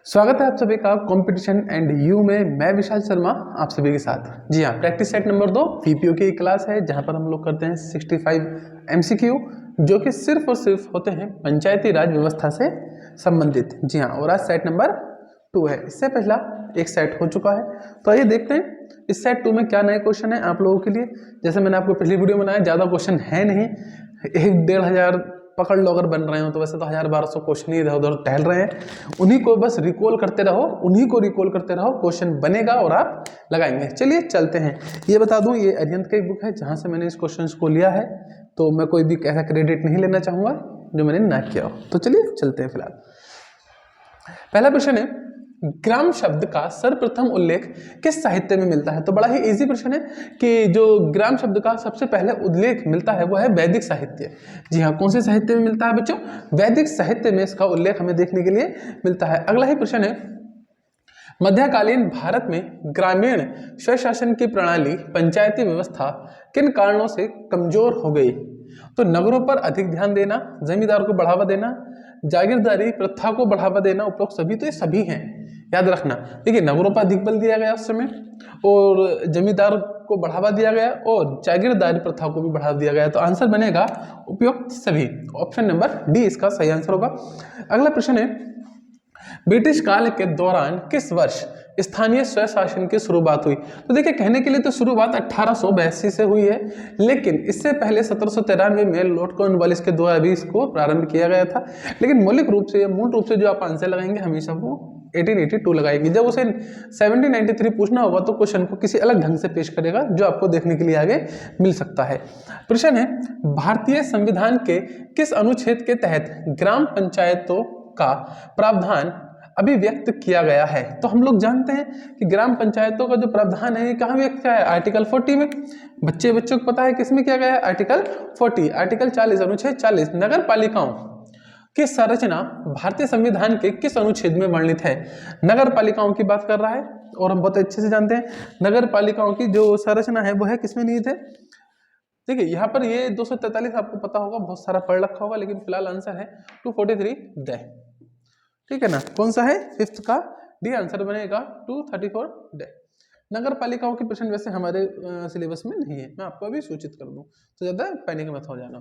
स्वागत है आप सभी का कंपटीशन एंड यू में। मैं विशाल शर्मा आप सभी के साथ। जी हाँ, प्रैक्टिस सेट नंबर 2 पीपीओ की क्लास है जहां पर हम लोग करते हैं 65 एमसीक्यू जो कि सिर्फ और सिर्फ होते हैं पंचायती राज व्यवस्था से संबंधित। जी हाँ, और आज सेट नंबर 2 है। इससे पहला एक सेट हो चुका है, तो आइए देखते हैं इस सेट 2 में क्या नए क्वेश्चन है आप लोगों के लिए। जैसे मैंने आपको पहली वीडियो बनाया, ज़्यादा क्वेश्चन है नहीं, 1-1.5 पकड़ लो अगर बन रहे हो तो। वैसे तो 1000-1200 क्वेश्चन ही इधर उधर टहल रहे हैं, उन्हीं को बस रिकॉल करते रहो, उन्हीं को रिकॉल करते रहो, क्वेश्चन बनेगा और आप लगाएंगे। चलिए चलते हैं। ये बता दूं, ये अरिहंत का एक बुक है जहां से मैंने इस क्वेश्चन को लिया है, तो मैं कोई भी ऐसा क्रेडिट नहीं लेना चाहूंगा जो मैंने ना किया हो। तो चलिए चलते हैं। फिलहाल पहला प्रश्न है, ग्राम शब्द का सर्वप्रथम उल्लेख किस साहित्य में मिलता है? तो बड़ा ही इजी प्रश्न है कि जो ग्राम शब्द का सबसे पहले उल्लेख मिलता है वो है वैदिक साहित्य। जी हाँ, कौन से साहित्य में मिलता है बच्चों? वैदिक साहित्य में इसका उल्लेख हमें देखने के लिए मिलता है। अगला ही प्रश्न है, मध्यकालीन भारत में ग्रामीण स्वशासन की प्रणाली पंचायती व्यवस्था किन कारणों से कमजोर हो गई? तो नगरों पर अधिक ध्यान देना, जमींदार को बढ़ावा देना, जागीरदारी प्रथा को बढ़ावा देना, उपरोक्त सभी। तो ये सभी हैं, याद रखना। देखिए, नगरों पर अधिक बल दिया गया उस समय, और जमींदार को बढ़ावा दिया गया, और जागीरदारी प्रथा को भी बढ़ावा दिया गया। तो आंसर बनेगा उपयुक्त सभी। ऑप्शन नंबर डी इसका सही आंसर होगा। अगला प्रश्न है, ब्रिटिश काल के दौरान किस वर्ष स्थानीय स्वशासन की शुरुआत हुई? तो देखिए, कहने के लिए तो शुरुआत 1882 से हुई है, लेकिन इससे पहले 1793 में लॉर्ड कॉर्नवालिस के द्वारा भी इसको प्रारंभ किया गया था। लेकिन मौलिक रूप से, मूल रूप से जो आप आंसर लगाएंगे हमेशा वो 1882 लगाएंगे। जब उसे 1793 पूछना होगा तो क्वेश्चन को किसी अलग ढंग से पेश करेगा, जो आपको देखने के लिए आगे मिल सकता है। प्रश्न है, भारतीय संविधान के किस अनुच्छेद के तहत ग्राम पंचायतों का प्रावधान अभिव्यक्त किया गया है? तो हम लोग जानते हैं कि ग्राम पंचायतों का जो प्रावधान है ये कहाँ व्यक्त किया है? आर्टिकल 40 में। बच्चों को पता है किसमें किया गया है? आर्टिकल 40, आर्टिकल 40, अनुच्छेद 40। नगर पालिकाओं की संरचना भारतीय संविधान के किस अनुच्छेद में वर्णित है? नगर पालिकाओं की बात कर रहा है, और हम बहुत अच्छे से जानते हैं नगर पालिकाओं की जो संरचना है वो है किसमें निहित है? देखिए, यहाँ पर ये 243 आपको पता होगा, बहुत सारा पढ़ रखा होगा, लेकिन फिलहाल आंसर है 243 डे। ठीक है ना? कौन सा है? फिफ्थ का डी आंसर बनेगा 234 डे। नगर पालिकाओं के प्रश्न वैसे हमारे सिलेबस में नहीं है, मैं आपको अभी सूचित कर दूं, तो ज्यादा पैनिक मत हो जाना।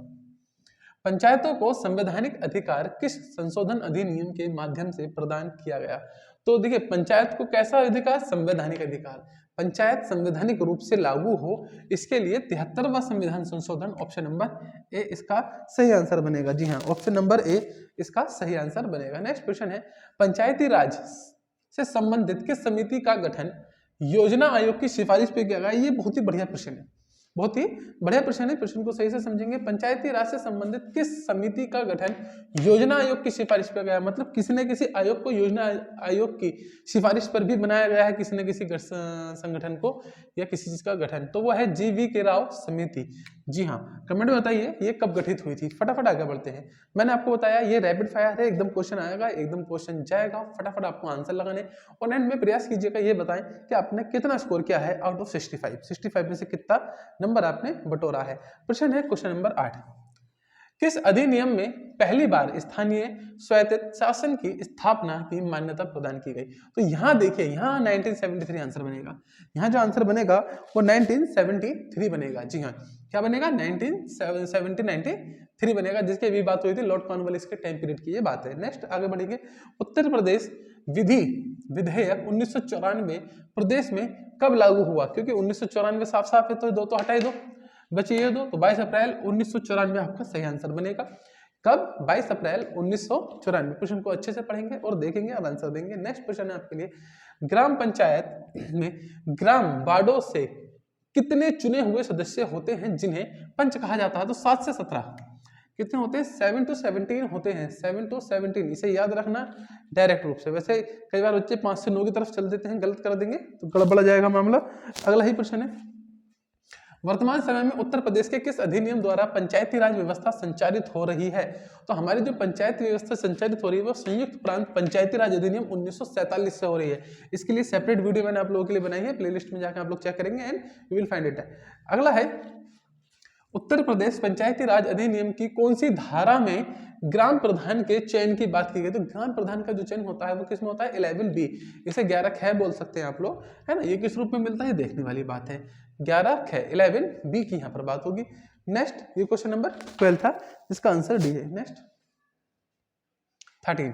पंचायतों को संवैधानिक अधिकार किस संशोधन अधिनियम के माध्यम से प्रदान किया गया? तो देखिए, पंचायत को कैसा अधिकार? संवैधानिक अधिकार। पंचायत संवैधानिक रूप से लागू हो, इसके लिए 73वां संविधान संशोधन, ऑप्शन नंबर ए इसका सही आंसर बनेगा। जी हाँ, ऑप्शन नंबर ए इसका सही आंसर बनेगा। नेक्स्ट क्वेश्चन है, पंचायती राज से संबंधित किस समिति का गठन योजना आयोग की सिफारिश पे किया गया? ये बहुत ही बढ़िया प्रश्न है, बहुत ही बढ़िया प्रश्न है। प्रश्न को सही से समझेंगे। पंचायती राज से संबंधित किस समिति का गठन योजना आयोग की सिफारिश पर गया? मतलब किसी न किसी आयोग को योजना आयोग की सिफारिश पर भी बनाया गया है, किसी न किसी संगठन को या किसी चीज का गठन। तो वो है जीवी के राव समिति। जी हाँ, कमेंट में बताइए ये कब गठित हुई थी। फटाफट आगे बढ़ते हैं। मैंने आपको बताया ये रैपिड फायर है, एकदम क्वेश्चन आएगा, एकदम क्वेश्चन जाएगा, फटाफट आपको आंसर लगाने, और एंड में प्रयास कीजिएगा ये बताएं कि आपने कितना स्कोर किया है आउट ऑफ 65 में से कितना नंबर आपने बटोरा है। प्रश्न है क्वेश्चन नंबर 8, किस अधिनियम में पहली बार स्थानीय स्वायत्त शासन की स्थापना की मान्यता प्रदान की गई? तो यहाँ देखिए, यहाँ 1973 आंसर बनेगा। यहाँ जो आंसर बनेगा वो 1973 बनेगा। जी हाँ, क्या बनेगा? 1993 बनेगा, जिसकी अभी बात हुई थी लॉर्ड कॉर्नवालिस के टाइम पीरियड की ये बात है। नेक्स्ट आगे बढ़ेंगे। उत्तर प्रदेश विधि विधेयक 1994 प्रदेश में कब लागू हुआ? क्योंकि 1994 साफ साफ है, तो दो तो हटाई दो, बचे ये दो, तो 22 अप्रैल 1994 आपका सही आंसर बनेगा। कब? 22 अप्रैल 1994। क्वेश्चन को अच्छे से पढ़ेंगे और देखेंगे और आंसर देंगे। नेक्स्ट क्वेश्चन है आपके लिए, ग्राम पंचायत में ग्राम वार्डों से कितने चुने हुए सदस्य होते हैं जिन्हें पंच कहा जाता है? तो 7 से 17 कितने होते हैं? 7 to 17 होते हैं, 7 to 17। इसे याद रखना डायरेक्ट रूप से। वैसे कई बार बच्चे 5 से 9 की तरफ चल देते हैं, गलत कर देंगे तो गड़बड़ जाएगा मामला। अगला ही प्रश्न है, वर्तमान समय में उत्तर प्रदेश के किस अधिनियम द्वारा पंचायती राज व्यवस्था संचालित हो रही है? तो हमारी जो पंचायती व्यवस्था संचालित हो रही है वो संयुक्त प्रांत पंचायती राज अधिनियम 1947 से हो रही है। इसके लिए सेपरेट वीडियो मैंने आप लोगों के लिए बनाई है, प्लेलिस्ट में जाकर आप लोग चेक करेंगे and you will find it. अगला है, उत्तर प्रदेश पंचायती राज अधिनियम की कौन सी धारा में ग्राम प्रधान के चयन की बात की गई तो ग्राम प्रधान का जो चयन होता है वो किस में होता है 11B, इसे 11 ख बोल सकते हैं आप लोग, है ना। ये किस रूप में मिलता है देखने वाली बात है, 11 ख 11B की यहाँ पर बात होगी। नेक्स्ट, ये क्वेश्चन नंबर 12 था जिसका आंसर डी है। नेक्स्ट 13,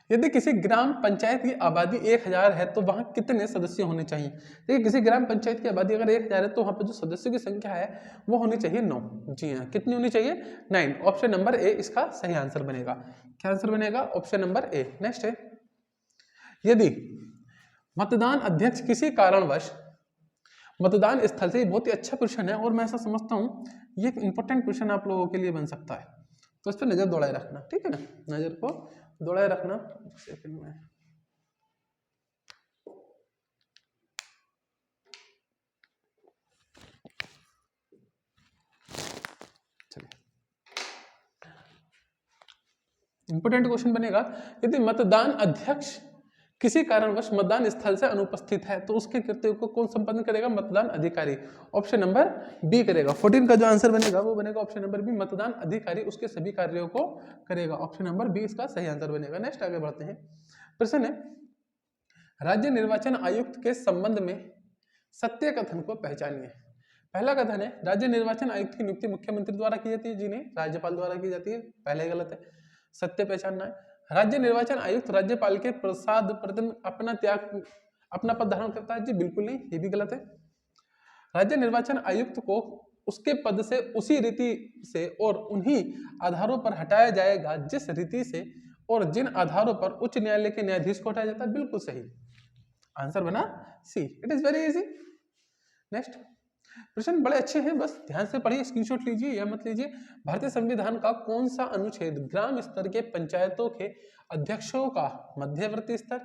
यदि किसी ग्राम पंचायत की आबादी 1000 है तो वहां कितने सदस्य होने चाहिए। देखिए किसी ग्राम पंचायत की आबादी अगर 1000 है तो वहां पर जो सदस्यों की संख्या है वो होनी चाहिए 9। जी हाँ, कितनी होनी चाहिए 9। ऑप्शन नंबर ए इसका सही आंसर बनेगा। क्या आंसर बनेगा, ऑप्शन नंबर ए। नेक्स्ट है, यदि मतदान अध्यक्ष किसी कारणवश मतदान स्थल से, बहुत ही अच्छा क्वेश्चन है और मैं ऐसा समझता हूँ ये एक इंपॉर्टेंट क्वेश्चन आप लोगों के लिए बन सकता है, तो इस पर नजर दौड़ाए रखना, ठीक है ना, नजर को दौड़ाए रखना। सेकंड में चलिए, इंपॉर्टेंट क्वेश्चन बनेगा, यदि मतदान अध्यक्ष किसी कारणवश मतदान स्थल से अनुपस्थित है तो उसके कर्तव्य को कौन संपादन करेगा, मतदान अधिकारी। ऑप्शन नंबर बी करेगा। 14 का जो आंसर बनेगा वो बनेगा ऑप्शन नंबर बी, मतदान अधिकारी उसके सभी कार्यों को करेगा। ऑप्शन नंबर बी इसका सही आंसर बनेगा। नेक्स्ट आगे बढ़ते हैं, प्रश्न है, राज्य निर्वाचन आयुक्त के संबंध में सत्य कथन को पहचानिए। पहला कथन है, राज्य निर्वाचन आयुक्त की नियुक्ति मुख्यमंत्री द्वारा की जाती है, जी नहीं, राज्यपाल द्वारा की जाती है, पहले गलत है, सत्य पहचानना है। राज्य निर्वाचन आयुक्त राज्यपाल के प्रसाद प्रति अपना पद धारण करता है, जी बिल्कुल नहीं, ये भी गलत है। राज्य निर्वाचन आयुक्त को उसके पद से उसी रीति से और उन्हीं आधारों पर हटाया जाएगा जिस रीति से और जिन आधारों पर उच्च न्यायालय के न्यायाधीश को हटाया जाता है, बिल्कुल सही। आंसर बना C, it is very easy. Next, प्रश्न बड़े अच्छे हैं, बस ध्यान से पढ़िए, स्क्रीनशॉट लीजिए या मत लीजिए। भारतीय संविधान का कौन सा अनुच्छेद ग्राम स्तर के पंचायतों के अध्यक्षों का मध्यवर्ती स्तर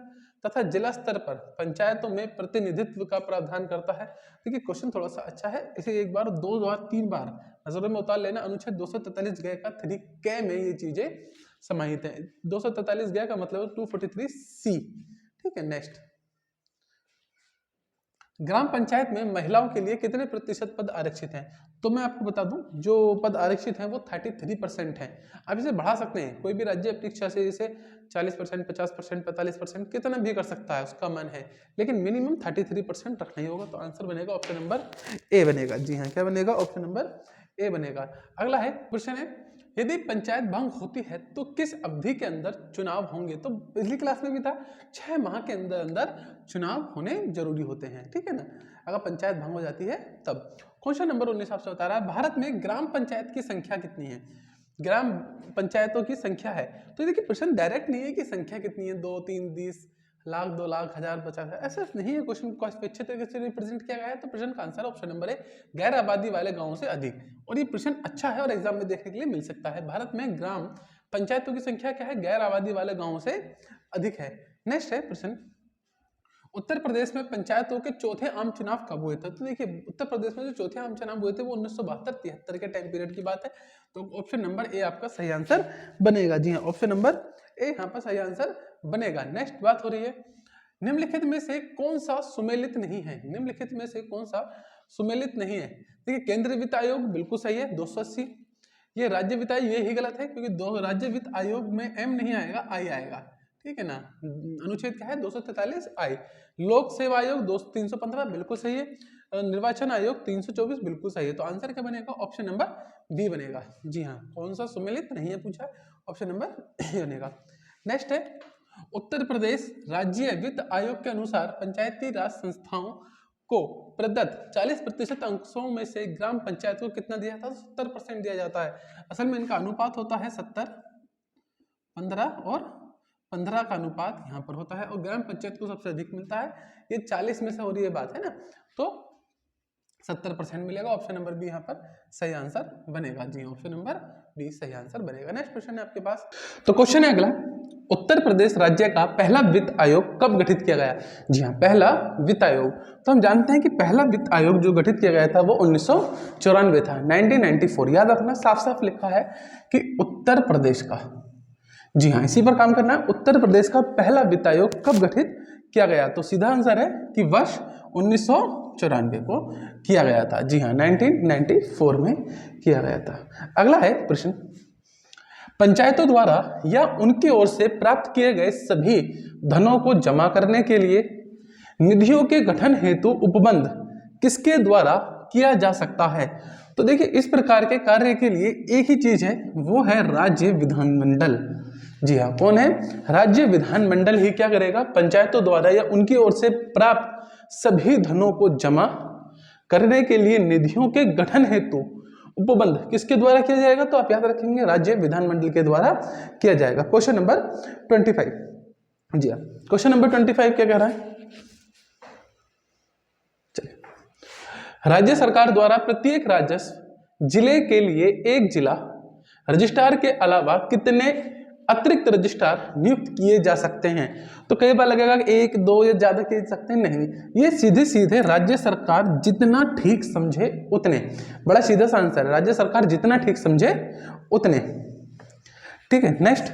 तथा जिला स्तर पर पंचायतों में प्रतिनिधित्व का प्रावधान करता है। देखिए क्वेश्चन थोड़ा सा अच्छा है, इसे एक बार, दो बार, तीन बार नजरों में उतार लेना। अनुच्छेद 243 ग का 3 में ये चीजें समाहित है। 243 ग का मतलब 243C, ठीक है। नेक्स्ट, ग्राम पंचायत में महिलाओं के लिए कितने प्रतिशत पद आरक्षित हैं। तो मैं आपको बता दूं, जो पद आरक्षित हैं वो 33% हैं। आप इसे बढ़ा सकते हैं, कोई भी राज्य अपनी इच्छा से इसे 40%, 50%, 45% कितना भी कर सकता है, उसका मन है, लेकिन मिनिमम 33% रखना ही होगा। तो आंसर बनेगा ऑप्शन नंबर ए बनेगा। जी हाँ, क्या बनेगा, ऑप्शन नंबर ए बनेगा। अगला है, क्वेश्चन है, यदि पंचायत भंग होती है तो किस अवधि के अंदर चुनाव होंगे। तो पिछली क्लास में भी था, 6 माह के अंदर अंदर चुनाव होने जरूरी होते हैं, ठीक है ना, अगर पंचायत भंग हो जाती है तब। क्वेश्चन नंबर 19 आपसे बता रहा है, भारत में ग्राम पंचायत की संख्या कितनी है। ग्राम पंचायतों की संख्या है, तो देखिए प्रश्न डायरेक्ट नहीं है कि संख्या कितनी है, 2, 3, 20, लाख, 2 लाख, 1000, 50, ऐसा नहीं है। क्वेश्चन को अच्छे तरीके से रिप्रेजेंट किया गया है, तो प्रश्न का आंसर ऑप्शन नंबर है, गैर आबादी वाले गांवों से अधिक। और ये प्रश्न अच्छा है और एग्जाम में देखने के लिए मिल सकता है। भारत में ग्राम पंचायतों की संख्या क्या है, गैर आबादी वाले गांवों से अधिक है। नेक्स्ट है प्रश्न, उत्तर प्रदेश में पंचायतों के चौथे आम चुनाव कब हुए थे। तो देखिए उत्तर प्रदेश में जो चौथे आम चुनाव हुए थे वो 1972-73 के टाइम पीरियड की बात है। तो ऑप्शन नंबर ए आपका सही आंसर बनेगा। जी हाँ, ऑप्शन नंबर ए यहाँ पर सही आंसर बनेगा। नेक्स्ट बात हो रही है, निम्नलिखित में से कौन सा सुमेलित नहीं है। निम्नलिखित में से कौन सा सुमेलित नहीं है। देखिए केंद्रीय वित्त आयोग बिल्कुल सही है, 280। ये राज्य वित्त आयोग, ये ही गलत है क्योंकि दो राज्य वित्त आयोग में एम नहीं आएगा, आई आएगा, ठीक है ना। अनुच्छेद क्या है, 243 आई। लोक सेवा आयोग 315 बिल्कुल सही है। निर्वाचन आयोग 324 बिल्कुल सही है। तो आंसर क्या बनेगा, ऑप्शन नंबर बी बनेगा। जी हाँ, कौन सा सुमेलित नहीं है पूछा, ऑप्शन नंबर ए बनेगा। नेक्स्ट है, उत्तर प्रदेश राज्य वित्त आयोग के अनुसार पंचायती राज संस्थाओं को प्रदत्त 40% अंकों में से ग्राम पंचायत को कितना दिया जाता है, 70% दिया जाता है। असल में इनका अनुपात होता है 70, 15 और 15 का अनुपात यहाँ पर होता है और ग्राम पंचायत को सबसे अधिक मिलता है। ये 40 में से हो रही है बात है ना, तो 70% मिलेगा। ऑप्शन नंबर बी यहाँ पर सही आंसर बनेगा। जी, ऑप्शन नंबर बी सही आंसर बनेगा। नेक्स्ट क्वेश्चन है आपके पास, तो क्वेश्चन है अगला, उत्तर प्रदेश राज्य का पहला वित्त आयोग कब गठित किया गया। जी हाँ, पहला वित्त आयोग, तो हम जानते हैं कि पहला वित्त आयोग जो गठित किया गया था वो 1994 था, 1994। याद रखना, साफ साफ लिखा है कि उत्तर प्रदेश का। जी हाँ, इसी पर काम करना है। उत्तर प्रदेश का पहला वित्त आयोग कब गठित किया गया, तो सीधा आंसर है कि वर्ष 1994 को किया गया था। जी हाँ, 1994 में किया गया था। अगला है प्रश्न, पंचायतों द्वारा या उनकी ओर से प्राप्त किए गए सभी धनों को जमा करने के लिए निधियों के गठन हेतु उपबंध किसके द्वारा किया जा सकता है? तो देखिए, इस प्रकार के कार्य के लिए एक ही चीज है, वो है राज्य विधानमंडल। जी हाँ, कौन है? राज्य विधानमंडल ही क्या करेगा? पंचायतों द्वारा या उनकी ओर से प्राप्त सभी धनों को जमा करने के लिए निधियों के गठन हेतु उपबंध किसके द्वारा किया जाएगा? तो आप याद रखेंगे, राज्य विधानमंडल के द्वारा किया जाएगा। Question number 25। जी हाँ, क्वेश्चन नंबर 25 क्या कह रहा है? चलिए, राज्य सरकार द्वारा प्रत्येक राजस्व जिले के लिए एक जिला रजिस्ट्रार के अलावा कितने अतिरिक्त रजिस्ट्रार नियुक्त किए जा सकते हैं? तो कई बार लगेगा कि एक, दो या ज्यादा किए जा सकते हैं, नहीं, ये सीधे सीधे राज्य सरकार जितना ठीक समझे उतने। बड़ा सीधा सा आंसर है, राज्य सरकार जितना ठीक समझे उतने। ठीक है, नेक्स्ट,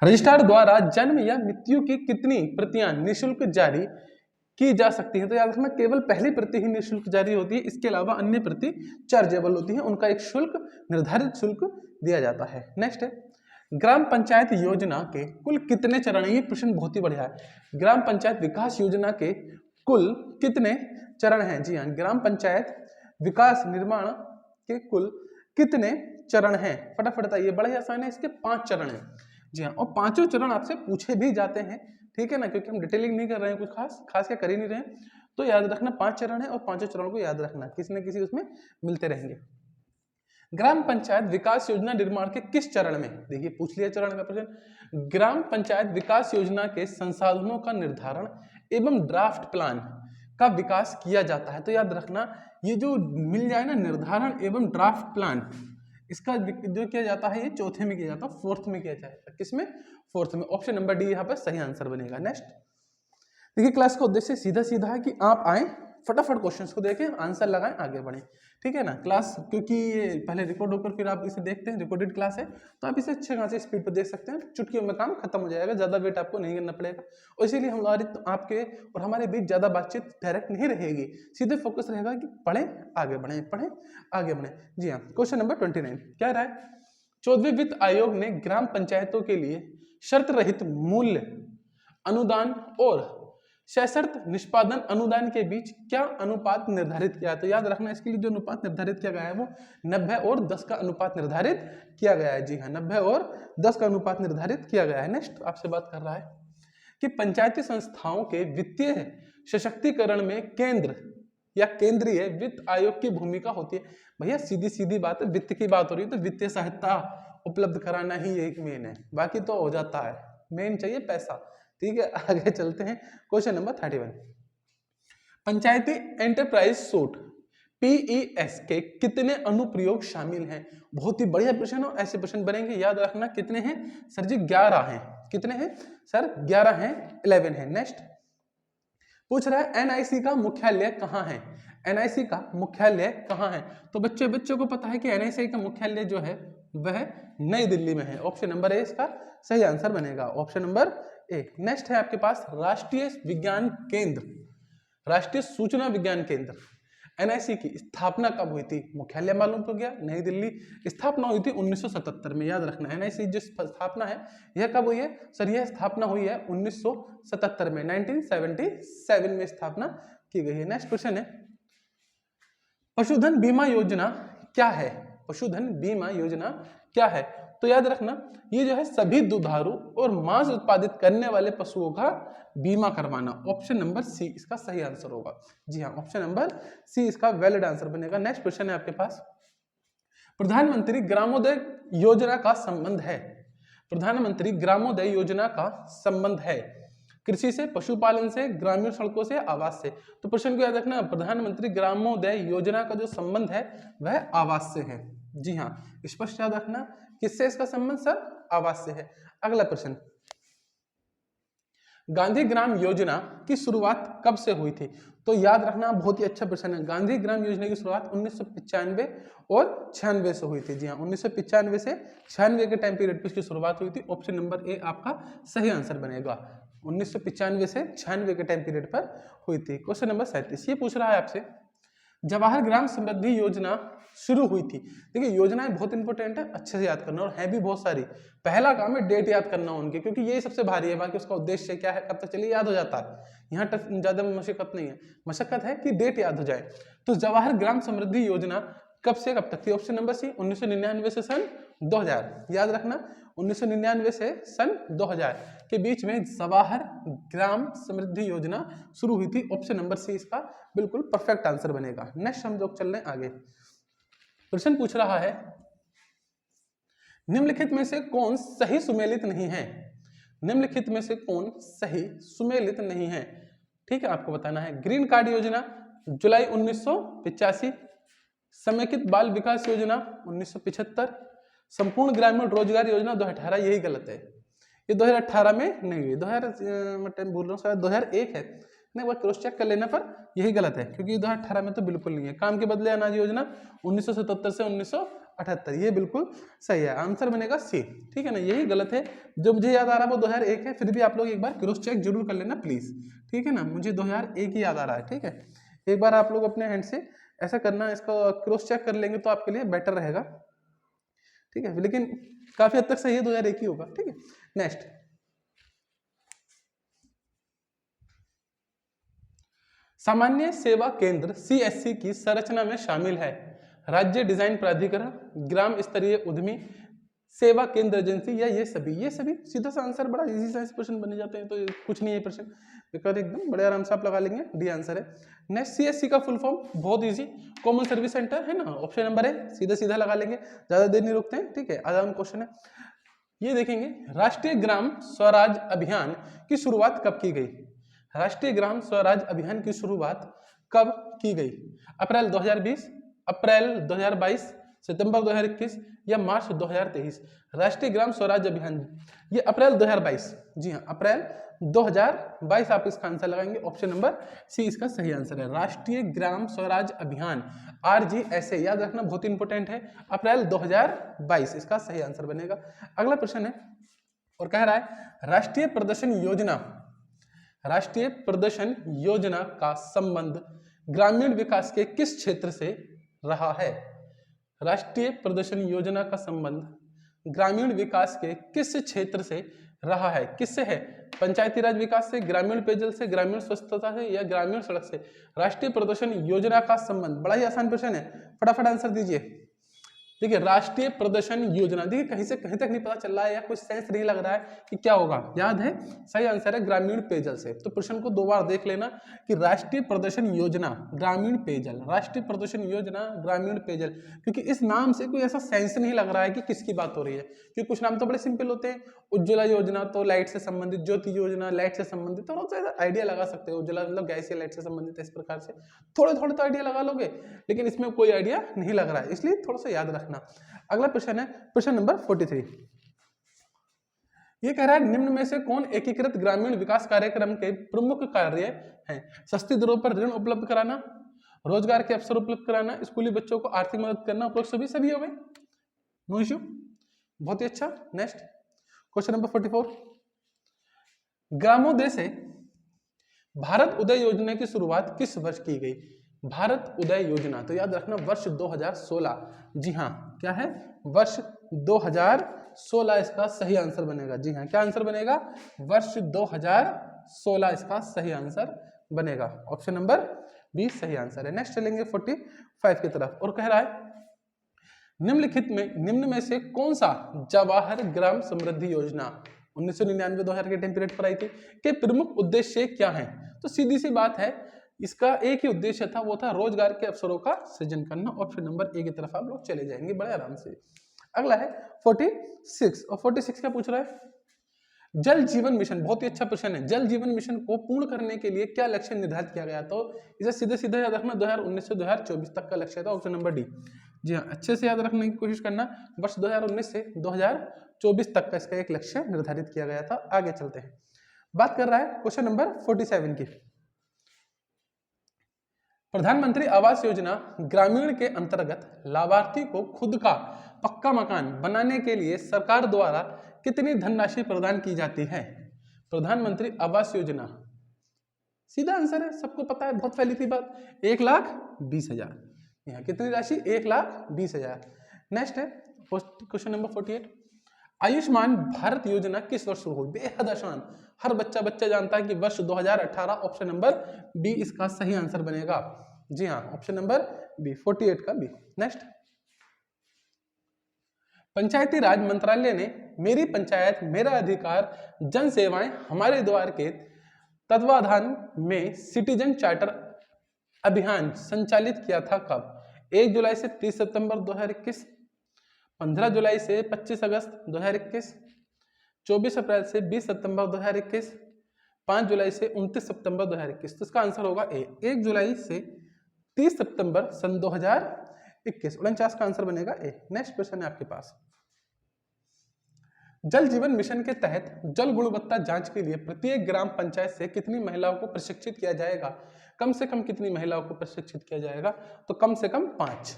रजिस्ट्रार द्वारा जन्म या मृत्यु की कितनी प्रतियां निःशुल्क जारी की जा सकती है? तो याद रखना, केवल पहली प्रति ही निःशुल्क जारी होती है, इसके अलावा अन्य प्रति चार्जेबल होती है, उनका एक शुल्क, निर्धारित शुल्क दिया जाता है। नेक्स्ट है, ग्राम पंचायत योजना के कुल कितने चरण हैं? ये प्रश्न बहुत ही बढ़िया है। ग्राम पंचायत विकास योजना के कुल कितने चरण हैं? जी हाँ, ग्राम पंचायत विकास निर्माण के कुल कितने चरण हैं? फटाफट बताइए, बड़ा ही आसान है, इसके 5 चरण हैं। जी हाँ, और 5 चरण आपसे पूछे भी जाते हैं, ठीक है ना, क्योंकि हम डिटेलिंग नहीं कर रहे हैं, कुछ खास क्या कर ही नहीं रहे हैं। तो याद रखना 5 चरण है, और 5 चरणों को याद रखना, किसी न किसी उसमें मिलते रहेंगे। ग्राम पंचायत विकास योजना निर्माण के किस चरण में? देखिए, पूछ लिया चरण का प्रश्न। ग्राम पंचायत विकास योजना के संसाधनों का निर्धारण एवं ड्राफ्ट प्लान का विकास किया जाता है। तो याद रखना, ये जो मिल जाए ना, निर्धारण एवं ड्राफ्ट प्लान, इसका जो किया जाता है, ये चौथे में किया जाता है, 4th में किया जाएगा। किसमें? 4th में। ऑप्शन नंबर डी यहाँ पर सही आंसर बनेगा। नेक्स्ट, देखिए, क्लास का उद्देश्य सीधा सीधा है कि आप आए, फटाफट क्वेश्चंस को देखें, आंसर लगाएं, आगे बढ़ें, ठीक है ना। क्लास क्योंकि ये पहले रिकॉर्ड होकर फिर आप इसे देखते हैं, रिकॉर्डेड क्लास है, तो आप इसे अच्छे खासे स्पीड पर देख सकते हैं, चुटकियों में काम खत्म हो जाएगा, ज्यादा वेट आपको नहीं करना पड़ेगा। और इसीलिए हमारी आपके और हमारे बीच ज्यादा बातचीत डायरेक्ट नहीं रहेगी, सीधे फोकस रहेगा कि पढ़ें आगे बढ़ें, पढ़ें आगे बढ़ें। जी हाँ, क्वेश्चन नंबर 29 क्या रहा है? 14वें वित्त आयोग ने ग्राम पंचायतों के लिए शर्त रहित मूल्य अनुदान और सशर्त निष्पादन अनुदान के बीच क्या अनुपात निर्धारित किया? तो याद रखना, इसके लिए जो अनुपात निर्धारित किया गया है वो 90 और 10 का अनुपात निर्धारित किया गया है। जी हाँ, 90 और 10 का अनुपात निर्धारित किया गया है। नेक्स्ट, आपसे बात कर रहा है कि पंचायती संस्थाओं के वित्तीय सशक्तिकरण में केंद्र या केंद्रीय वित्त आयोग की भूमिका होती है। भैया, सीधी सीधी बात है, वित्त की बात हो रही है तो वित्तीय सहायता उपलब्ध कराना ही एक मेन है, बाकी तो हो जाता है, मेन चाहिए पैसा। ठीक है, आगे चलते हैं। क्वेश्चन नंबर 31, पंचायती एंटरप्राइज सूट PES के कितने अनुप्रयोग शामिल हैं? बहुत ही बढ़िया प्रश्न हो, ऐसे प्रश्न बनेंगे, याद रखना। कितने हैं सर जी? 11 हैं। कितने हैं सर? 11 हैं, 11 हैं। नेक्स्ट, पूछ रहा है NIC का मुख्यालय कहाँ है? NIC का मुख्यालय कहाँ है? तो बच्चों को पता है कि NIC का मुख्यालय जो है वह नई दिल्ली में है। ऑप्शन नंबर ए इसका सही आंसर बनेगा, ऑप्शन नंबर ए। नेक्स्ट है आपके पास राष्ट्रीय विज्ञान केंद्र, राष्ट्रीय सूचना विज्ञान केंद्र NIC की स्थापना कब हुई थी? मुख्यालय मालूम तो गया, नई दिल्ली। स्थापना हुई थी 1977 में, याद रखना। NIC जो स्थापना है यह कब हुई है सर? यह स्थापना हुई है 1977 में, 1977 में स्थापना की गई है। नेक्स्ट क्वेश्चन है, पशुधन बीमा योजना क्या है? पशुधन बीमा योजना क्या है? तो याद रखना, ये जो है सभी दुधारू और मांस उत्पादित करने वाले पशुओं का बीमा करवाना। ऑप्शन नंबर सी इसका सही आंसर होगा। जी हाँ, ऑप्शन नंबर सी इसका वैलिड आंसर बनेगा। नेक्स्ट क्वेश्चन है आपके पास, प्रधानमंत्री ग्रामोदय योजना का संबंध है? प्रधानमंत्री ग्रामोदय योजना का संबंध है कृषि से, पशुपालन से, ग्रामीण सड़कों से, आवास से। तो प्रश्न को याद रखना, प्रधानमंत्री ग्रामोदय योजना का जो संबंध है वह आवास से है। जी हाँ, स्पष्ट याद रखना, किससे इसका संबंध सर? आवास से है। अगला प्रश्न, गांधी ग्राम योजना की शुरुआत कब से हुई थी? तो याद रखना, बहुत ही अच्छा प्रश्न है। गांधी ग्राम योजना की शुरुआत 1995 और 96 से हुई थी। जी हाँ, 1995 से 96 के टाइम पीरियड पर इसकी शुरुआत हुई थी। ऑप्शन नंबर ए आपका सही आंसर बनेगा, 1995 से 96 के टाइम पीरियड पर हुई थी। क्वेश्चन नंबर 37 ये पूछ रहा है आपसे, जवाहर ग्राम समृद्धि योजना शुरू हुई थी। देखिए योजनाएं बहुत इंपॉर्टेंट है, अच्छे से याद करना, और है भी बहुत सारी। पहला काम है डेट याद करना उनके, क्योंकि यही सबसे भारी है, बाकी उसका उद्देश्य क्या है कब तक चलिए याद हो जाता है, यहाँ टफ ज्यादा मशक्कत नहीं है। मशक्कत है कि डेट याद हो जाए। तो जवाहर ग्राम समृद्धि योजना कब से कब तक थी? ऑप्शन नंबर सी 1999 से सन 2000, याद रखना 1999 से सन 2000 के बीच में जवाहर ग्राम समृद्धि योजना शुरू हुई थी। ऑप्शन नंबर सी इसका बिल्कुल परफेक्ट आंसर बनेगा। नेक्स्ट हम लोग चल रहे हैं आगे। प्रश्न पूछ रहा है निम्नलिखित में से कौन सही सुमेलित नहीं है? निम्नलिखित में से कौन सही सुमेलित नहीं है? ठीक है, आपको बताना है। ग्रीन कार्ड योजना जुलाई 1985, समेकित बाल विकास योजना 1975, संपूर्ण ग्रामीण रोजगार योजना 2018, यही गलत है। ये 2018 में नहीं हुई, 2000 मैं भूल रहा हूँ, शायद 2001 है, नहीं वो क्रॉस चेक कर लेना, पर यही गलत है क्योंकि 2018 में तो बिल्कुल नहीं है। काम के बदले अनाज योजना 1977 से 1978, ये बिल्कुल सही है, आंसर बनेगा सी। ठीक है ना, यही गलत है। जो मुझे याद आ रहा है वो 2001 है, फिर भी आप लोग एक बार क्रॉस चेक जरूर कर लेना प्लीज। ठीक है ना, मुझे 2001 ही याद आ रहा है। ठीक है, एक बार आप लोग अपने हैंड से ऐसा करना, इसका क्रॉस चेक कर लेंगे तो आपके लिए बेटर रहेगा। ठीक है, लेकिन काफी हद तक सही है, 2001 ही होगा। ठीक है, नेक्स्ट। सामान्य सेवा केंद्र सीएससी की संरचना में शामिल है राज्य डिजाइन प्राधिकरण, ग्राम स्तरीय उद्यमी सेवा केंद्र एजेंसी, या ये सभी? ये सभी सीधा सा आंसर, बड़ा इजी सा क्वेश्चन बने जाते हैं, तो कुछ नहीं है प्रश्न, एकदम बड़े आराम से आप लगा लेंगे, डी आंसर है। नेक्स्ट, सीएससी का फुल फॉर्म बहुत इजी, कॉमन सर्विस सेंटर है ना, ऑप्शन नंबर है, सीधा सीधा लगा लेंगे, ज्यादा देर नहीं रुकते हैं। ठीक है, आसान क्वेश्चन है। ये देखेंगे, राष्ट्रीय ग्राम स्वराज अभियान की शुरुआत कब की गई? राष्ट्रीय ग्राम स्वराज अभियान की शुरुआत कब की गई? अप्रैल 2020, अप्रैल 2022, सितंबर 2021 या मार्च 2023? राष्ट्रीय ग्राम स्वराज अभियान ये अप्रैल 2022, जी हाँ अप्रैल 2022 आप इसका आंसर लगाएंगे। ऑप्शन नंबर सी इसका सही आंसर है, राष्ट्रीय ग्राम स्वराज अभियान, RGSA, याद रखना बहुत इंपॉर्टेंट है, अप्रैल 2022 इसका सही आंसर बनेगा। अगला प्रश्न है और कह रहा है राष्ट्रीय प्रदर्शन योजना, राष्ट्रीय प्रदर्शन योजना का संबंध ग्रामीण विकास के किस क्षेत्र से रहा है? राष्ट्रीय प्रदर्शन योजना का संबंध ग्रामीण विकास के किस क्षेत्र से रहा है? किससे है? पंचायती राज विकास से, ग्रामीण पेयजल से, ग्रामीण स्वच्छता से या ग्रामीण सड़क से? राष्ट्रीय प्रदर्शन योजना का संबंध, बड़ा ही आसान प्रश्न है, फटाफट आंसर दीजिए। देखिए राष्ट्रीय प्रदर्शन योजना, देखिए कहीं से कहीं तक नहीं पता चल रहा है या कुछ सेंस नहीं लग रहा है कि क्या होगा, याद है सही आंसर है ग्रामीण पेयजल से। तो प्रश्न को दो बार देख लेना कि राष्ट्रीय प्रदर्शन योजना ग्रामीण पेयजल, राष्ट्रीय प्रदर्शन योजना ग्रामीण पेयजल, क्योंकि इस नाम से कोई ऐसा सेंस नहीं लग रहा है कि किसकी बात हो रही है, क्योंकि कुछ नाम तो बड़े सिंपल होते हैं, उज्ज्वला योजना तो लाइट से संबंधित, ज्योति योजना लाइट से संबंधित, थोड़ा सा आइडिया लगा सकते हो, उज्ज्वला मतलब गैस या लाइट से संबंधित है, इस प्रकार से थोड़े थोड़े तो आइडिया लगा लोगे, लेकिन इसमें कोई आइडिया नहीं लग रहा है, इसलिए थोड़ा सा याद रखना। अगला प्रश्न है प्रश्न नंबर 43। ये कह रहा है निम्न में से कौन एकीकृत ग्रामीण विकास कार्यक्रम के प्रमुख कार्य हैं? सस्ती दरों पर ऋण उपलब्ध कराना, रोजगार के अवसर उपलब्ध कराना, स्कूली बच्चों को आर्थिक मदद करना, उपलब्ध सभी हो गए, नो इश्यू, बहुत ही अच्छा। Next question number 44। ग्रामोदय से भारत उदय योजना की शुरुआत किस वर्ष की गई? भारत उदय योजना, तो याद रखना वर्ष 2016, जी हाँ क्या है, वर्ष 2016 इसका सही आंसर बनेगा। जी हाँ क्या आंसर बनेगा? वर्ष 2016 इसका सही आंसर बनेगा। ऑप्शन नंबर बी सही आंसर है। नेक्स्ट चलेंगे 45 की तरफ और कह रहा है निम्न में से कौन सा जवाहर ग्राम समृद्धि योजना 1999-2000 के टाइम पीरियड पर आई थी के प्रमुख उद्देश्य क्या हैं? तो सीधी सी बात है, इसका एक ही उद्देश्य था, वो था रोजगार के अवसरों का सृजन करना। ऑप्शन नंबर ए की तरफ आप लोग चले जाएंगे बड़े आराम से। अगला है 46 और 46 क्या पूछ रहा है? जल जीवन मिशन, बहुत ही अच्छा प्रश्न है। जल जीवन मिशन को पूर्ण करने के लिए क्या लक्ष्य निर्धारित किया गया? तो इसे सीधे सीधे याद रखना 2019 से 2024 तक का लक्ष्य था। ऑप्शन नंबर डी, जी हाँ अच्छे से याद रखने की कोशिश करना, वर्ष 2019 से 2024 तक का इसका एक लक्ष्य निर्धारित किया गया था। आगे चलते हैं, बात कर रहा है क्वेश्चन नंबर 47 की। प्रधानमंत्री आवास योजना ग्रामीण के अंतर्गत लाभार्थी को खुद का पक्का मकान बनाने के लिए सरकार द्वारा कितनी धनराशि प्रदान की जाती है? प्रधानमंत्री आवास योजना सीधा आंसर है, सबको पता है, बहुत फैली थी बात। 1,20,000। यहाँ कितनी राशि? 1,20,000। नेक्स्ट है क्वेश्चन नंबर 48। आयुष्मान भारत योजना किस वर्ष शुरू हुई? बेहद आसान, हर बच्चा जानता है कि वर्ष 2018। ऑप्शन नंबर बी इसका सही आंसर बनेगा। जी हाँ, ऑप्शन नंबर बी, 48 का बी। नेक्स्ट, पंचायती राज मंत्रालय ने मेरी पंचायत मेरा अधिकार जन सेवाएं हमारे द्वार के तत्वाधान में सिटीजन चार्टर अभियान संचालित किया था कब? 1 जुलाई से 30 सितंबर 2021, 15 जुलाई से 25 अगस्त 2021, 24 अप्रैल से 20 सितंबर 2021, 5 जुलाई से 29 सितंबर 2021। तो इसका आंसर होगा ए, 1 जुलाई से 30 सितंबर सन 2021। 49 का आंसर बनेगा ए। नेक्स्ट क्वेश्चन है आपके पास, जल जीवन मिशन के तहत जल गुणवत्ता जांच के लिए प्रत्येक ग्राम पंचायत से कितनी महिलाओं को प्रशिक्षित किया जाएगा? कम से कम कितनी महिलाओं को प्रशिक्षित किया जाएगा? तो कम से कम 5,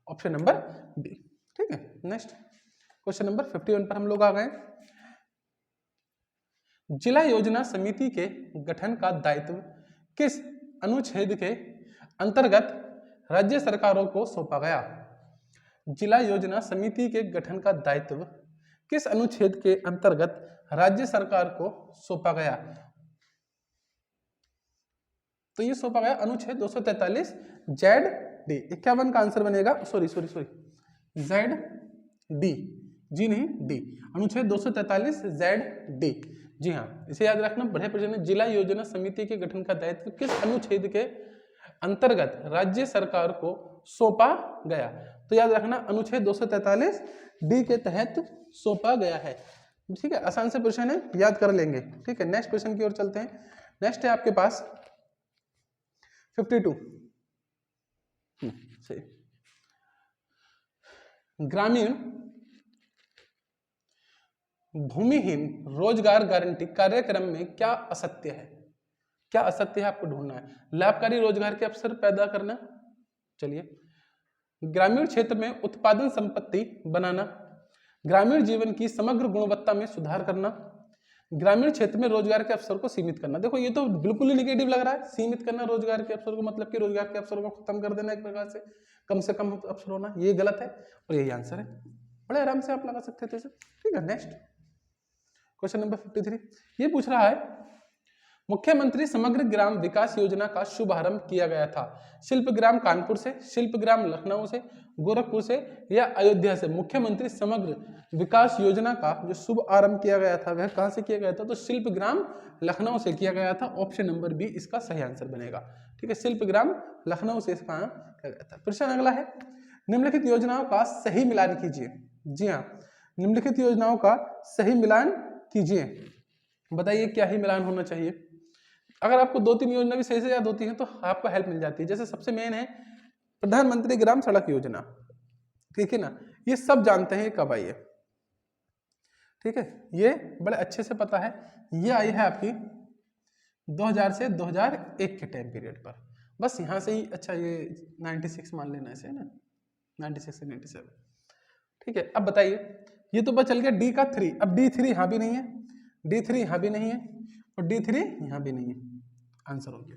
ऑप्शन नंबर बी। ठीक है, नेक्स्ट क्वेश्चन नंबर 51 पर हम लोग आ गए। जिला योजना समिति के गठन का दायित्व किस अनुच्छेद के अंतर्गत राज्य सरकारों को सौंपा गया? जिला योजना समिति के गठन का दायित्व किस अनुच्छेद के अंतर्गत राज्य सरकार को सौंपा गया? तो ये सौंपा गया अनुच्छेद 243 जेड डी। 51 का आंसर बनेगा, सॉरी जेड डी, जी नहीं डी, अनुच्छेद 243 जेड डी। जी हाँ, इसे याद रखना, बढ़े प्रश्न। जिला योजना समिति के गठन का दायित्व किस अनुच्छेद के अंतर्गत राज्य सरकार को सौंपा गया? तो याद रखना, अनुच्छेद 243 डी के तहत सौंपा गया है। ठीक है, आसान से प्रश्न है, याद कर लेंगे। ठीक है, नेक्स्ट क्वेश्चन की ओर चलते हैं। नेक्स्ट है आपके पास 52। सही, ग्रामीण भूमिहीन रोजगार गारंटी कार्यक्रम में क्या असत्य है? क्या असत्य है आपको ढूंढना है। लाभकारी रोजगार के अवसर पैदा करना, चलिए, ग्रामीण क्षेत्र में उत्पादन संपत्ति बनाना, ग्रामीण जीवन की समग्र गुणवत्ता में सुधार करना, ग्रामीण क्षेत्र में रोजगार के अवसर को सीमित करना। देखो ये तो बिल्कुल ही निगेटिव लग रहा है, सीमित करना रोजगार के अवसर को, मतलब कि रोजगार के अवसरों को खत्म कर देना, एक प्रकार से कम अवसर होना, ये गलत है और यही आंसर है। बड़े आराम से आप लगा सकते थे इसे। ठीक है, नेक्स्ट क्वेश्चन नंबर 53 ये पूछ रहा है, मुख्यमंत्री समग्र ग्राम विकास योजना का शुभारंभ किया गया था शिल्पग्राम कानपुर से, शिल्पग्राम लखनऊ से, गोरखपुर से या अयोध्या से? मुख्यमंत्री समग्र विकास योजना का जो शुभ आरंभ किया गया था वह कहां से किया गया था? तो शिल्पग्राम लखनऊ से किया गया था। ऑप्शन नंबर बी इसका सही आंसर बनेगा। ठीक है, शिल्पग्राम लखनऊ से इसका किया गया था। प्रश्न अगला है, निम्नलिखित योजनाओं का सही मिलान कीजिए। जी हाँ, निम्नलिखित योजनाओं का सही मिलान कीजिए। बताइए क्या ही मिलान होना चाहिए। अगर आपको 2-3 योजना भी सही से याद होती हैं तो आपको हेल्प मिल जाती है। जैसे सबसे मेन है प्रधानमंत्री ग्राम सड़क योजना, ठीक है ना, ये सब जानते हैं ये कब आई है। ठीक है, ये बड़े अच्छे से पता है, ये आई है आपकी 2000 से 2001 के टाइम पीरियड पर। बस यहाँ से ही, अच्छा ये 96 मान लेना इसे ना, 96 से 97। ठीक है, अब बताइए, ये तो पता चल गया डी का 3। अब D3 यहाँ भी नहीं है, D3 यहाँ भी नहीं है और D3 यहाँ भी नहीं है, आंसर हो गया।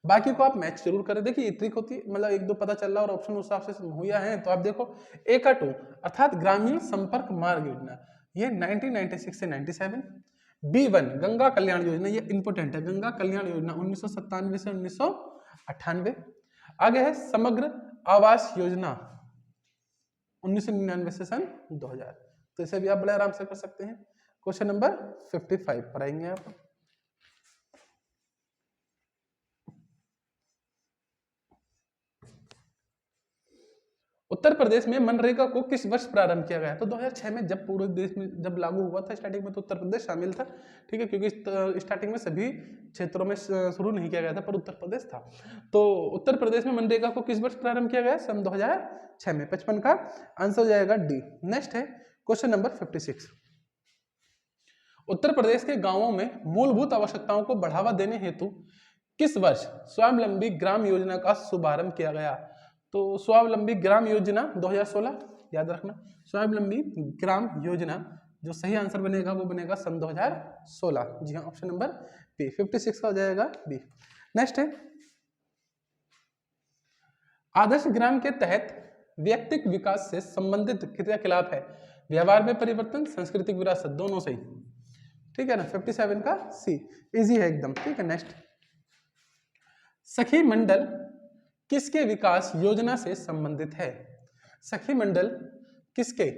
बाकी को आप मैच जरूर करें। देखिए ये ट्रिक होती है, मतलब 1-2 पता चल रहा और ऑप्शन उस हिसाब से हुआ है, तो आप देखो A का 2 अर्थात ग्रामीण संपर्क मार्ग योजना, ये 1996 से 97। B1 गंगा कल्याण योजना, ये इंपोर्टेंट है, गंगा कल्याण योजना 1997 से 1998। आगे है समग्र आवास योजना 1999 से सन 2000। तो इसे भी आप बड़े आराम से कर सकते हैं। क्वेश्चन नंबर 55 पर आएंगे आप। उत्तर प्रदेश में मनरेगा को किस वर्ष प्रारंभ किया गया? तो 2006 में, जब पूरे देश में जब लागू हुआ था। स्टार्टिंग में तो उत्तर प्रदेश शामिल था, ठीक है, क्योंकि स्टार्टिंग में सभी क्षेत्रों में शुरू नहीं किया गया था, पर उत्तर प्रदेश था। तो उत्तर प्रदेश में मनरेगा को किस वर्ष प्रारंभ किया गया? सन 2006 में। 55 का आंसर हो जाएगा डी। नेक्स्ट है क्वेश्चन नंबर 56। उत्तर प्रदेश के गांवों में मूलभूत आवश्यकताओं को बढ़ावा देने हेतु किस वर्ष स्वावलंबी ग्राम योजना का शुभारंभ किया गया? तो स्वावलंबी ग्राम योजना 2016, याद रखना, स्वावलंबी ग्राम योजना, जो सही आंसर बनेगा वो बनेगा सन 2016। जी हाँ, ऑप्शन नंबर बी। 56 का हो जाएगा बी। नेक्स्ट है आदर्श ग्राम के तहत व्यक्तिक विकास से संबंधित क्रियाकलाप है व्यवहार में परिवर्तन, सांस्कृतिक विरासत, दोनों सही। ठीक है ना, 57 का सी, इजी है एकदम। ठीक है, नेक्स्ट सखी मंडल किसके विकास योजना से संबंधित है? सखी मंडल किसके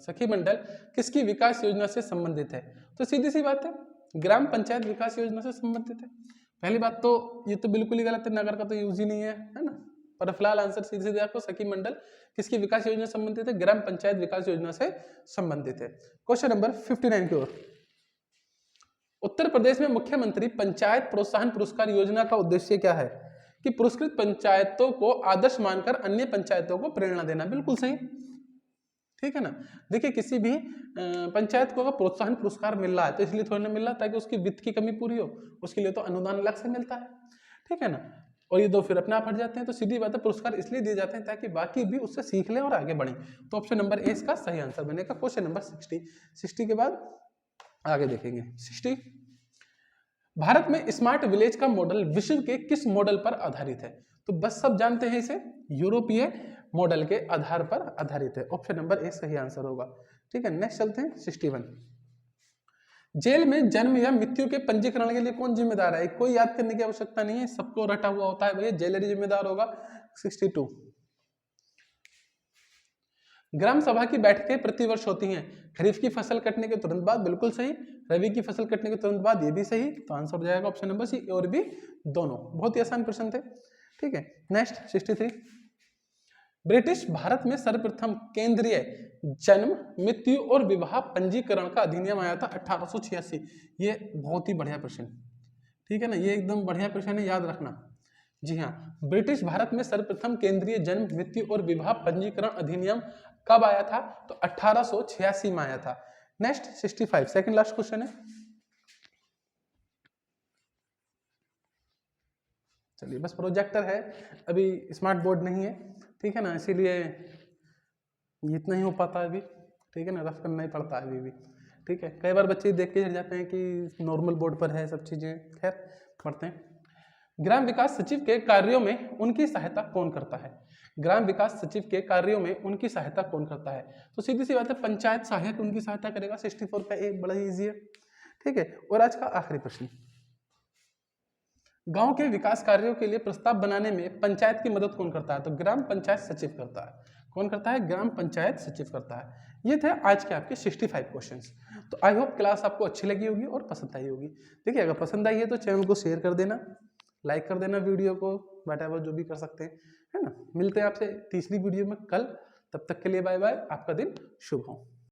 सखी मंडल किसकी विकास योजना से संबंधित है? तो सीधी सी बात है, ग्राम पंचायत विकास योजना से संबंधित है। पहली बात तो ये तो बिल्कुल ही गलत है, नगर का तो यूज ही नहीं है ना। पर फिलहाल आंसर सीधे सीधे आपको सखी मंडल किसकी विकास योजना से संबंधित है? ग्राम पंचायत विकास योजना से संबंधित है। क्वेश्चन नंबर 59 की ओर। उत्तर प्रदेश में मुख्यमंत्री पंचायत प्रोत्साहन पुरस्कार योजना का उद्देश्य क्या है? कि पुरस्कृत पंचायतों को आदर्श मानकर अन्य पंचायतों को प्रेरणा देना। बिल्कुल सही। ठीक है ना, देखिए किसी भी पंचायत को अगर प्रोत्साहन पुरस्कार मिल रहा है तो इसलिए थोड़ी ना मिल रहा ताकि उसकी वित्त की कमी पूरी हो, उसके लिए तो अनुदान अलग से मिलता है। ठीक है ना, और ये दो फिर अपने आप हट जाते हैं। तो सीधी बात है, पुरस्कार इसलिए दिए जाते हैं ताकि बाकी भी उससे सीख लें और आगे बढ़ें। तो ऑप्शन नंबर ए इसका सही आंसर बनेगा। क्वेश्चन नंबर 60 के बाद आगे देखेंगे। 60 भारत में स्मार्ट विलेज का मॉडल विश्व के किस मॉडल पर आधारित है? तो बस सब जानते हैं इसे, यूरोपीय मॉडल के आधार पर आधारित है। ऑप्शन नंबर ए सही आंसर होगा। ठीक है, नेक्स्ट चलते हैं 61। जेल में जन्म या मृत्यु के पंजीकरण के लिए कौन जिम्मेदार है? कोई याद करने की आवश्यकता नहीं है, सबको रटा हुआ होता है भैया, जेलर जिम्मेदार होगा। 62 ग्राम सभा की बैठकें प्रतिवर्ष होती हैं खरीफ की फसल कटने के तुरंत बाद। बिल्कुल सही। रबी की फसल कटने के तुरंत बाद, ये भी सही। तो आंसर हो जाएगा ऑप्शन नंबर सी, और भी दोनों। बहुत ही आसान प्रश्न थे। ठीक है, नेक्स्ट 63। ब्रिटिश भारत में सर्वप्रथम केंद्रीय जन्म, मृत्यु और विवाह पंजीकरण का अधिनियम आया था 1886। ये बहुत ही बढ़िया प्रश्न। ठीक है ना, ये एकदम बढ़िया प्रश्न है, याद रखना। जी हाँ, ब्रिटिश भारत में सर्वप्रथम केंद्रीय जन्म, मृत्यु और विवाह पंजीकरण अधिनियम कब आया था? तो 1886 में आया था। नेक्स्ट 65, सेकंड लास्ट क्वेश्चन है। चलिए, बस प्रोजेक्टर है, अभी स्मार्ट बोर्ड नहीं है। ठीक है ना, इसीलिए इतना ही हो पाता है अभी। ठीक है ना, रफ करना ही पड़ता है अभी भी। ठीक है, कई बार बच्चे देख के हट जाते हैं कि नॉर्मल बोर्ड पर है सब चीजें। खैर, पढ़ते हैं। ग्राम विकास सचिव के कार्यों में उनकी सहायता कौन करता है? ग्राम विकास सचिव के कार्यों में उनकी सहायता कौन करता है? तो सीधी सी बात है, पंचायत सहायक उनकी सहायता करेगा। 64 का एक बड़ा ही ईजी है। ठीक है, और आज का आखिरी प्रश्न। गांव के विकास कार्यों के लिए प्रस्ताव बनाने में पंचायत की मदद कौन करता है? तो ग्राम पंचायत सचिव करता है। कौन करता है? ग्राम पंचायत सचिव करता है। ये थे आज के आपके 65 क्वेश्चंस। तो आई होप क्लास आपको अच्छी लगी होगी और पसंद आई होगी। देखिए, अगर पसंद आई है तो चैनल को शेयर कर देना, लाइक कर देना वीडियो को, व्हाटएवर जो भी कर सकते हैं, है ना। मिलते हैं आपसे तीसरी वीडियो में कल। तब तक के लिए बाय बाय, आपका दिन शुभ हो।